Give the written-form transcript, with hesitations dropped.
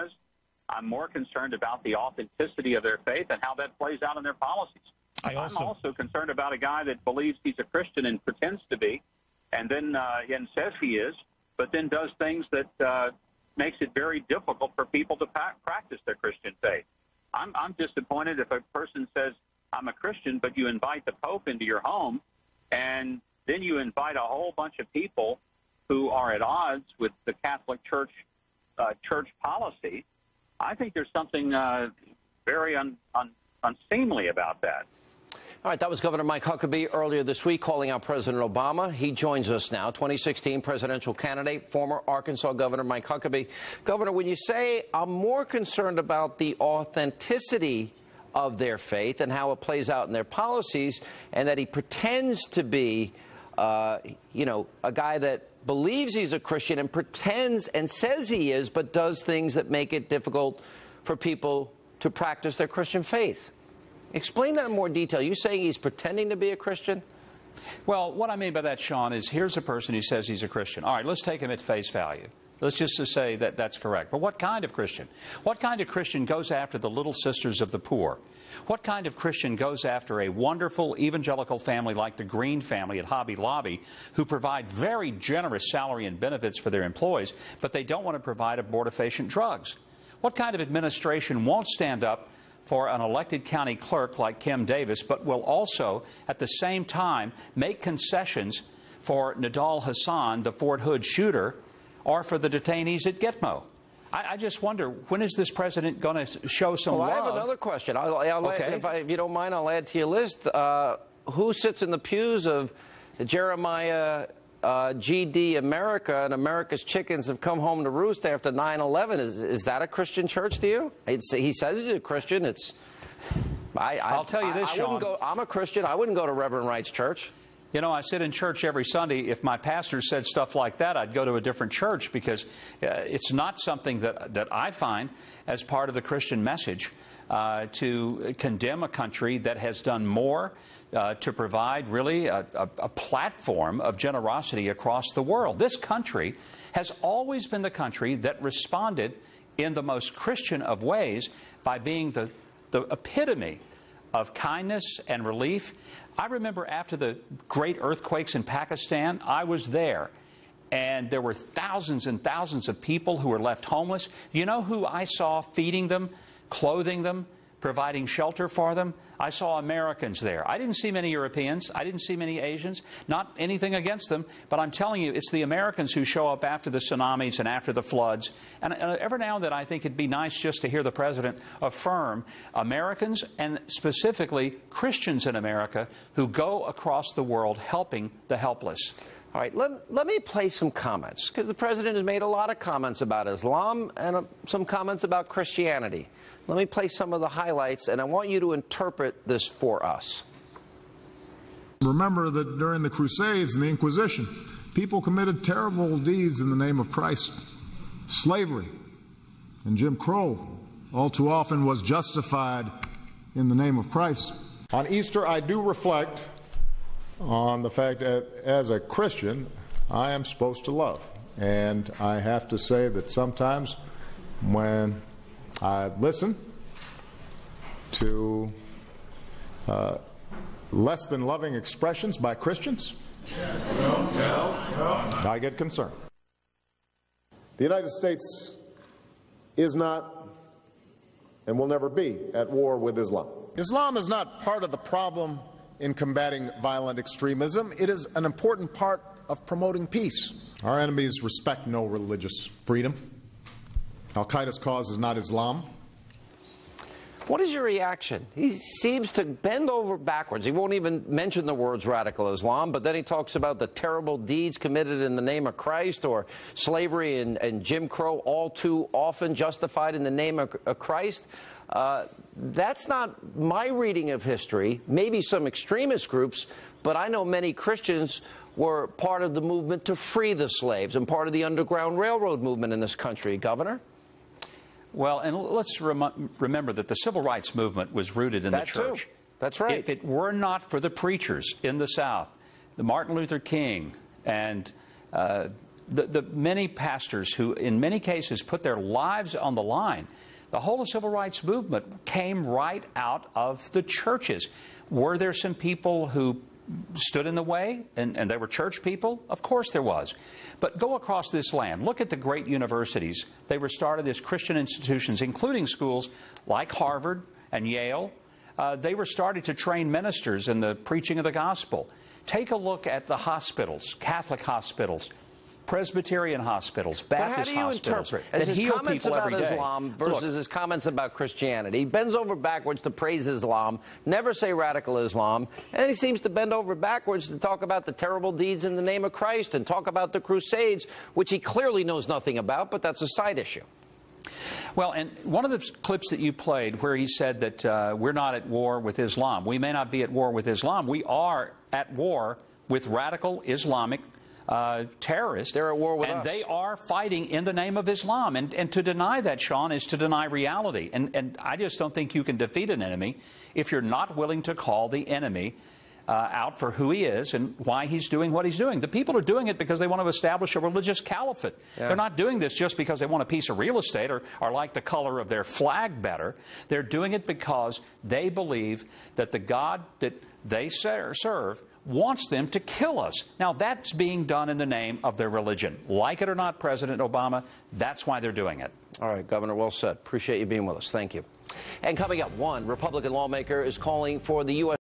has. I'm more concerned about the authenticity of their faith and how that plays out in their policies. I'm also concerned about a guy that believes he's a Christian and pretends to be, and then and says he is, but then does things that makes it very difficult for people to practice their Christian faith. I'm disappointed if a person says, I'm a Christian, but you invite the Pope into your home, and then you invite a whole bunch of people who are at odds with the Catholic Church church policy. I think there's something very unseemly about that. All right, that was Governor Mike Huckabee earlier this week calling out President Obama. He joins us now, 2016 presidential candidate, former Arkansas Governor Mike Huckabee. Governor, when you say I'm more concerned about the authenticity of their faith and how it plays out in their policies, and that he pretends to be, you know, a guy that believes he's a Christian and pretends and says he is, but does things that make it difficult for people to practice their Christian faith. Explain that in more detail. You saying he's pretending to be a Christian? Well, what I mean by that, Sean, is here's a person who says he's a Christian. All right, let's take him at face value. Let's just to say that that's correct. But what kind of Christian? What kind of Christian goes after the Little Sisters of the poor? What kind of Christian goes after a wonderful evangelical family like the Green family at Hobby Lobby, who provide very generous salary and benefits for their employees, but they don't want to provide abortifacient drugs? What kind of administration won't stand up for an elected county clerk like Kim Davis, but will also, at the same time, make concessions for Nidal Hassan, the Fort Hood shooter, or for the detainees at Gitmo? I just wonder, when is this president going to show some love? I have another question. Okay. If you don't mind, I'll add to your list. Who sits in the pews of Jeremiah GD America and America's chickens have come home to roost after 9/11? Is that a Christian church to you? He says he's a Christian. I'll tell you this, Sean. I'm a Christian. I wouldn't go to Reverend Wright's church. You know, I sit in church every Sunday. If my pastor said stuff like that, I'd go to a different church, because it's not something that I find as part of the Christian message to condemn a country that has done more to provide really a platform of generosity across the world. This country has always been the country that responded in the most Christian of ways by being the epitome of kindness and relief. I remember after the great earthquakes in Pakistan, I was there, and there were thousands and thousands of people who were left homeless. You know who I saw feeding them, clothing them, providing shelter for them? I saw Americans there. I didn't see many Europeans. I didn't see many Asians. Not anything against them, but I'm telling you, it's the Americans who show up after the tsunamis and after the floods. And every now and then I think it'd be nice just to hear the president affirm Americans, and specifically Christians in America, who go across the world helping the helpless. All right, let me play some comments, because the president has made a lot of comments about Islam and some comments about Christianity. Let me play some of the highlights, and I want you to interpret this for us. Remember that during the Crusades and the Inquisition, people committed terrible deeds in the name of Christ. Slavery and Jim Crow all too often was justified in the name of Christ. On Easter, I do reflect on the fact that as a Christian, I am supposed to love. And I have to say that sometimes when I listen to less than loving expressions by Christians, I get concerned. The United States is not and will never be at war with Islam. Islam is not part of the problem in combating violent extremism. It is an important part of promoting peace. Our enemies respect no religious freedom. Al-Qaeda's cause is not Islam. What is your reaction? He seems to bend over backwards. He won't even mention the words radical Islam, but then he talks about the terrible deeds committed in the name of Christ, or slavery and Jim Crow all too often justified in the name of Christ. That's not my reading of history. Maybe some extremist groups, but I know many Christians were part of the movement to free the slaves and part of the Underground Railroad movement in this country, Governor. Well, and let's remember that the civil rights movement was rooted in the church. Too. That's right. If it were not for the preachers in the South, the Martin Luther King and the many pastors who, in many cases, put their lives on the line. The whole civil rights movement came right out of the churches. Were there some people who stood in the way, and they were church people? Of course there was. But go across this land. Look at the great universities. They were started as Christian institutions, including schools like Harvard and Yale. They were started to train ministers in the preaching of the gospel. Take a look at the hospitals, Catholic hospitals, Presbyterian hospitals, Baptist hospitals that heal people every day. His comments about Islam versus his comments about Christianity. He bends over backwards to praise Islam, never say radical Islam, and he seems to bend over backwards to talk about the terrible deeds in the name of Christ and talk about the Crusades, which he clearly knows nothing about, but that's a side issue. Well, and one of the clips that you played where he said that we're not at war with Islam. We may not be at war with Islam. We are at war with radical Islamic terrorists. They're at war with us. And they are fighting in the name of Islam. And to deny that, Sean, is to deny reality. And I just don't think you can defeat an enemy if you're not willing to call the enemy out for who he is and why he's doing what he's doing. The people are doing it because they want to establish a religious caliphate. Yeah. They're not doing this just because they want a piece of real estate or like the color of their flag better. They're doing it because they believe that the God that they serve wants them to kill us. Now, that's being done in the name of their religion. Like it or not, President Obama, that's why they're doing it. All right, Governor, well said. Appreciate you being with us. Thank you. And coming up, one Republican lawmaker is calling for the U.S.